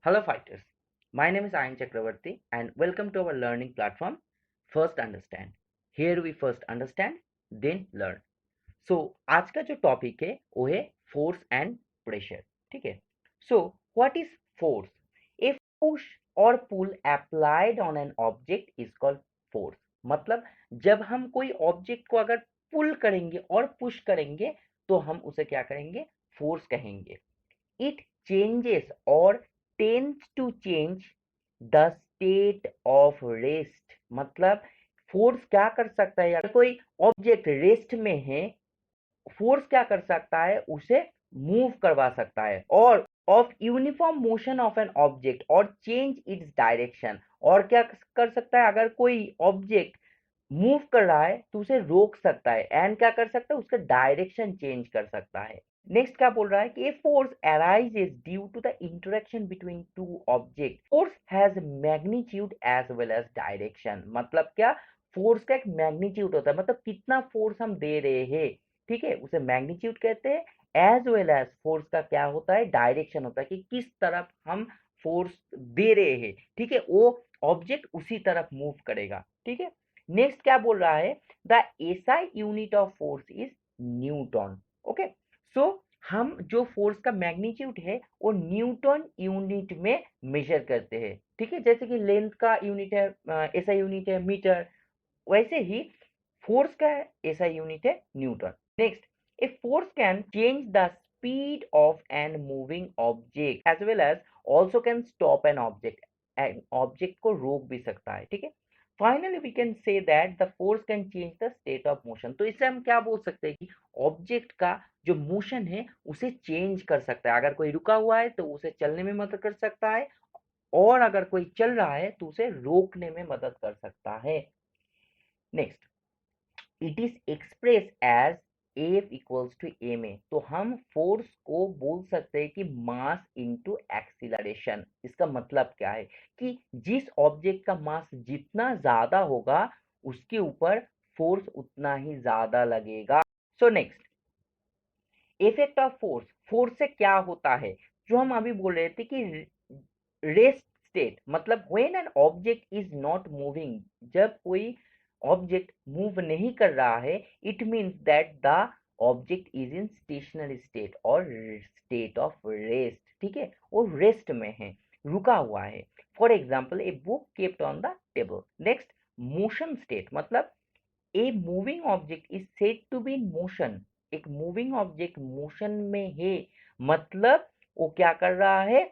Hello fighters, my name is Ayan Chakravarti and welcome to our learning platform First Understand. Here we first understand, then learn. So आज का जो topic है वो है force and pressure. ठीक है. So what is force? A push or pull applied on an object is called force. मतलब जब हम कोई ऑब्जेक्ट को अगर पुल करेंगे और पुश करेंगे तो हम उसे क्या करेंगे? फोर्स कहेंगे. It changes or tends to change the state of rest. मतलब फोर्स क्या कर सकता है? अगर कोई ऑब्जेक्ट रेस्ट में है, फोर्स क्या कर सकता है? उसे मूव करवा सकता है. और of uniform motion of an object और चेंज इट्स डायरेक्शन. और क्या कर सकता है? अगर कोई ऑब्जेक्ट मूव कर रहा है तो उसे रोक सकता है. एंड क्या कर सकता है? उसका डायरेक्शन चेंज कर सकता है. नेक्स्ट क्या बोल रहा है कि a force arises due to the interaction between two object. Force has magnitude as well as direction. मतलब क्या? फोर्स का एक मैग्नीट्यूड होता है, मतलब कितना फोर्स हम दे रहे हैं. ठीक है, उसे मैग्नीट्यूड कहते हैं. एज वेल एज फोर्स का क्या होता है? डायरेक्शन होता है कि किस तरफ हम फोर्स दे रहे हैं. ठीक है, वो ऑब्जेक्ट उसी तरफ मूव करेगा. ठीक है. नेक्स्ट क्या बोल रहा है? The SI unit of force is newton. Okay. So हम जो फोर्स का मैग्नीट्यूड है वो न्यूटन यूनिट में मेजर करते हैं. ठीक है, जैसे कि लेंथ का यूनिट है एसआई यूनिट है मीटर, वैसे ही फोर्स का ऐसा यूनिट है newton. Next, a force can change the speed of an moving object as well as also can stop an object. An object को रोक भी सकता है. ठीक है. Finally we can say that the force can change the state of motion. तो इससे हम क्या बोल सकते हैं कि ऑब्जेक्ट का जो मोशन है उसे चेंज कर सकता है. अगर कोई रुका हुआ है तो उसे चलने में मदद कर सकता है, और अगर कोई चल रहा है तो उसे रोकने में मदद कर सकता है. Next, it is express as F equals to M A. तो हम फोर्स को बोल सकते हैं कि मास इनटू एक्सीलरेशन. इसका मतलब क्या है कि जिस ऑब्जेक्ट का मास जितना ज्यादा होगा उसके ऊपर फोर्स उतना ही ज्यादा लगेगा. So next, effect of force. Force से क्या होता है? जो हम अभी बोल रहे थे कि रेस्ट स्टेट, मतलब when an object is not moving, जब कोई ऑब्जेक्ट मूव नहीं कर रहा है, it means that the object is in stationary state और स्टेट ऑफ रेस्ट. ठीक है, वो रेस्ट में है, रुका हुआ है. For example, a book kept on the table. Next, motion state, मतलब a moving object is said to be in motion. एक मूविंग ऑब्जेक्ट मोशन में है, मतलब वो क्या कर रहा है?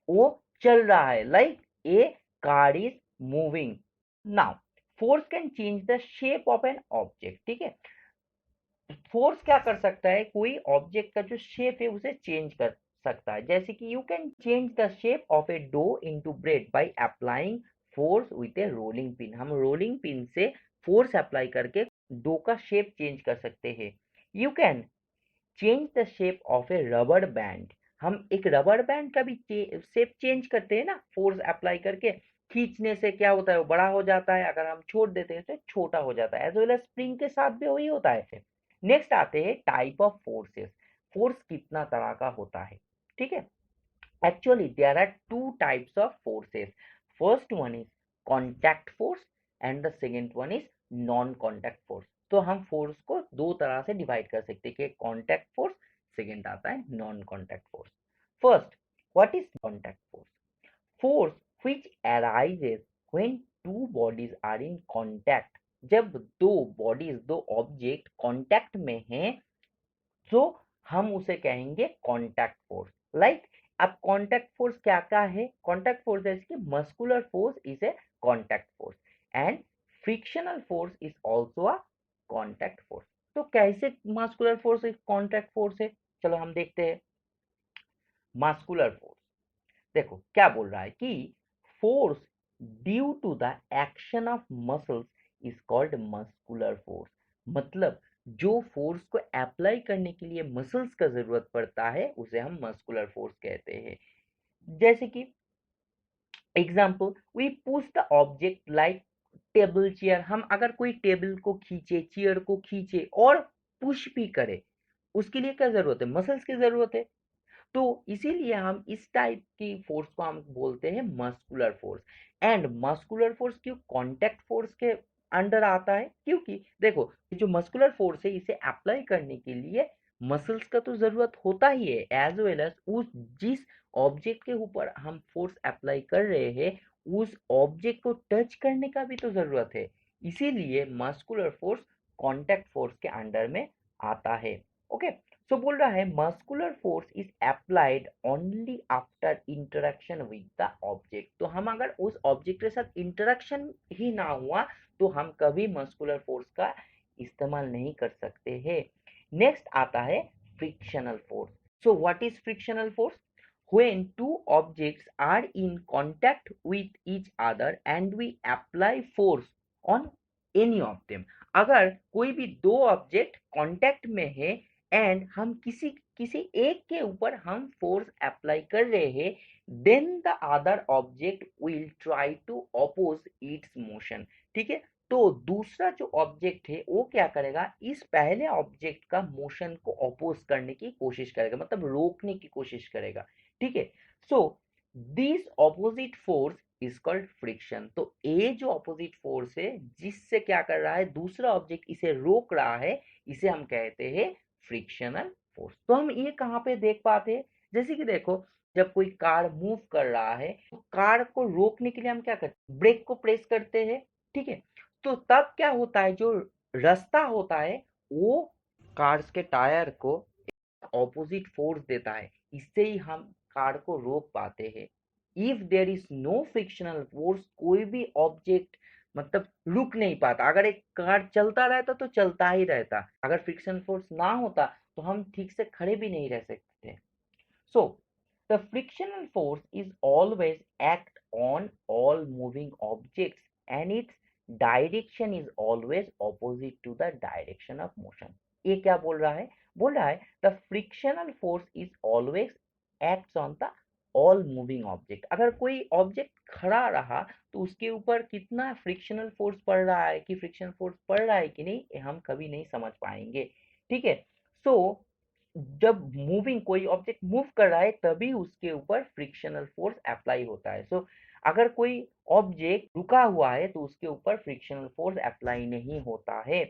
वो चल रहा है. Like a car is moving. Now force can change the shape of an object. ठीक है, फोर्स क्या कर सकता है? कोई ऑब्जेक्ट का जो शेप है उसे चेंज कर सकता है. जैसे कि you can change the shape of a dough into bread by applying force with a rolling pin. हम रोलिंग पिन से फोर्स अप्लाई करके डो का शेप चेंज कर सकते हैं. You can change the shape of a rubber band. हम एक rubber band का भी शेप चेंज करते हैं ना, फोर्स अप्लाई करके. खींचने से क्या होता है? वो बड़ा हो जाता है, अगर हम छोड़ देते हैं तो छोटा हो जाता है. एज वेल एज स्प्रिंग के साथ भी वही होता है. नेक्स्ट आते हैं टाइप ऑफ फोर्सेस. फोर्स कितना तरह का होता है? ठीक है, actually there are two types of forces. First one is contact force and the second one is non contact force. तो हम फोर्स को दो तरह से डिवाइड कर सकते हैं कि कॉन्टैक्ट फोर्स, सेकेंड आता है non contact force. First, what is contact force? Force which arises when two bodies are in contact. जब दो बॉडीज, दो ऑब्जेक्ट कांटेक्ट में हैं तो हम उसे कहेंगे कांटेक्ट फोर्स. लाइक, अब कांटेक्ट फोर्स क्या क्या है? कांटेक्ट फोर्स जैसे कि muscular force is a contact force and frictional force is also a contact force. तो कैसे मस्कुलर फोर्स एक कांटेक्ट फोर्स है? चलो हम देखते हैं. मस्कुलर फोर्स, देखो क्या बोल रहा है कि force due to the action of muscles is called muscular force. मतलब जो फोर्स को अप्लाई करने के लिए मसल्स का जरूरत पड़ता है उसे हम मस्कुलर फोर्स कहते हैं. जैसे कि example, we push the object like table chair. हम अगर कोई टेबल को खींचे, चेयर को खींचे और पुश भी करे, उसके लिए क्या जरूरत है? मसल्स की जरूरत है. तो इसीलिए हम इस टाइप की फोर्स को हम बोलते हैं muscular force. And muscular force क्यों कॉन्टैक्ट फोर्स के अंडर आता है? क्योंकि देखो जो मस्कुलर फोर्स है इसे अप्लाई करने के लिए मसल्स का तो जरूरत होता ही है, एज वेल एज उस जिस ऑब्जेक्ट के ऊपर हम फोर्स अप्लाई कर रहे हैं उस ऑब्जेक्ट को टच करने का भी तो जरूरत है। इसीलिए मस्कुलर फोर्स कॉन्टैक्ट फोर्स के अंडर में आता है। ओके, सो बोल रहा है muscular force is applied only after interaction with the object. तो हम अगर उस ऑब्जेक्ट के साथ इंटरेक्शन ही ना हुआ तो हम कभी मस्कुलर फोर्स का इस्तेमाल नहीं कर सकते हैं। नेक्स्ट आता है frictional force. So what is frictional force? When two objects are in contact with each other and we apply force on any of them। अगर कोई भी दो ऑब्जेक्ट कांटेक्ट में है एंड हम किसी किसी एक के ऊपर हम फोर्स अप्लाई कर रहे हैं, then the other object will try to oppose its motion. ठीक है, तो दूसरा जो ऑब्जेक्ट है वो क्या करेगा, इस पहले ऑब्जेक्ट का मोशन को अपोज करने की कोशिश करेगा, मतलब रोकने की कोशिश करेगा। ठीक है, so this opposite force is called friction. तो ये जो ऑपोजिट फोर्स है जिससे क्या कर रहा है दूसरा ऑब्जेक्ट इसे रोक रहा है, इसे हम कहते हैं फ्रिक्शनल फोर्स। तो हम ये कहाँ पे देख पाते हैं? जैसे कि देखो जब कोई कार मूव कर रहा है तो कार को रोकने के लिए हम क्या करते हैं, ब्रेक को प्रेस करते हैं। ठीक है, तो तब क्या होता है, जो रास्ता होता है वो कार्स के टायर को ऑपोजिट फोर्स देता है, इससे ही हम कार को रोक पाते हैं। If there is no frictional force कोई भी ऑब्जेक्ट मतलब रुक नहीं पाता। अगर एक कार चलता रहता तो चलता ही रहता, अगर फ्रिक्शन फोर्स ना होता तो हम ठीक से खड़े भी नहीं रह सकते। So the frictional force is always act on all moving objects and its direction is always opposite to the direction of motion. ये क्या बोल रहा है? बोल रहा है the frictional force is always acts on the all moving object. अगर कोई ऑब्जेक्ट खड़ा रहा तो उसके ऊपर कितना फ्रिक्शनल फोर्स पड़ रहा है, कि फ्रिक्शन फोर्स पड़ रहा है कि नहीं, ये हम कभी नहीं समझ पाएंगे। ठीक है, सो जब मूविंग कोई ऑब्जेक्ट मूव कर रहा है तभी उसके ऊपर फ्रिक्शनल फोर्स अप्लाई होता है। सो अगर कोई ऑब्जेक्ट रुका हुआ है तो उसके ऊपर फ्रिक्शनल फोर्स अप्लाई नहीं होता है।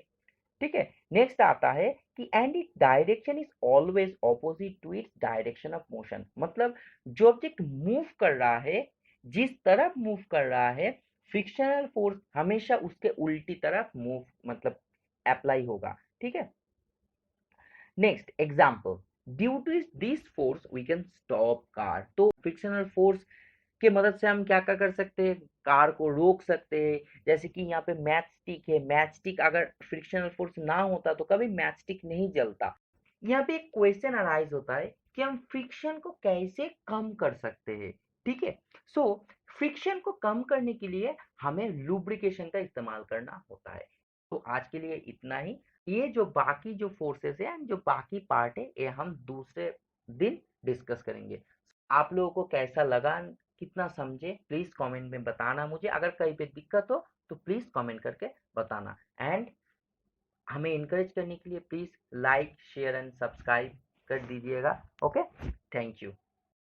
ठीक है, नेक्स्ट आता है कि and it direction is always opposite to its direction of motion. मतलब जो ऑब्जेक्ट मूव कर रहा है, जिस तरफ मूव कर रहा है, फ्रिक्शनल फोर्स हमेशा उसके उल्टी तरफ मूव मतलब अप्लाई होगा। ठीक है, next example, due to this force we can stop car. तो फ्रिक्शनल फोर्स की मदद से हम क्या क्या कर सकते हैं, कार को रोक सकते हैं। जैसे कि यहाँ पे मैच स्टिक है, मैच स्टिक अगर फ्रिक्शनल फोर्स ना होता तो कभी मैच स्टिक नहीं जलता। यहाँ पे एक क्वेश्चन अराइज होता है कि हम फ्रिक्शन को कैसे कम कर सकते हैं। ठीक है, सो फ्रिक्शन को कम करने के लिए हमें लुब्रिकेशन का इस्तेमाल करना होता है। तो आज के लिए इतना ही। ये जो बाकी जो फोर्सेस है जो बाकी पार्ट है ये हम दूसरे दिन डिस्कस करेंगे। आप लोगों को कैसा लगा, कितना समझे, प्लीज कमेंट में बताना मुझे। अगर कहीं पे दिक्कत हो तो प्लीज कमेंट करके बताना। एंड हमें इनकरेज करने के लिए please like share and subscribe कर दीजिएगा। Okay, thank you.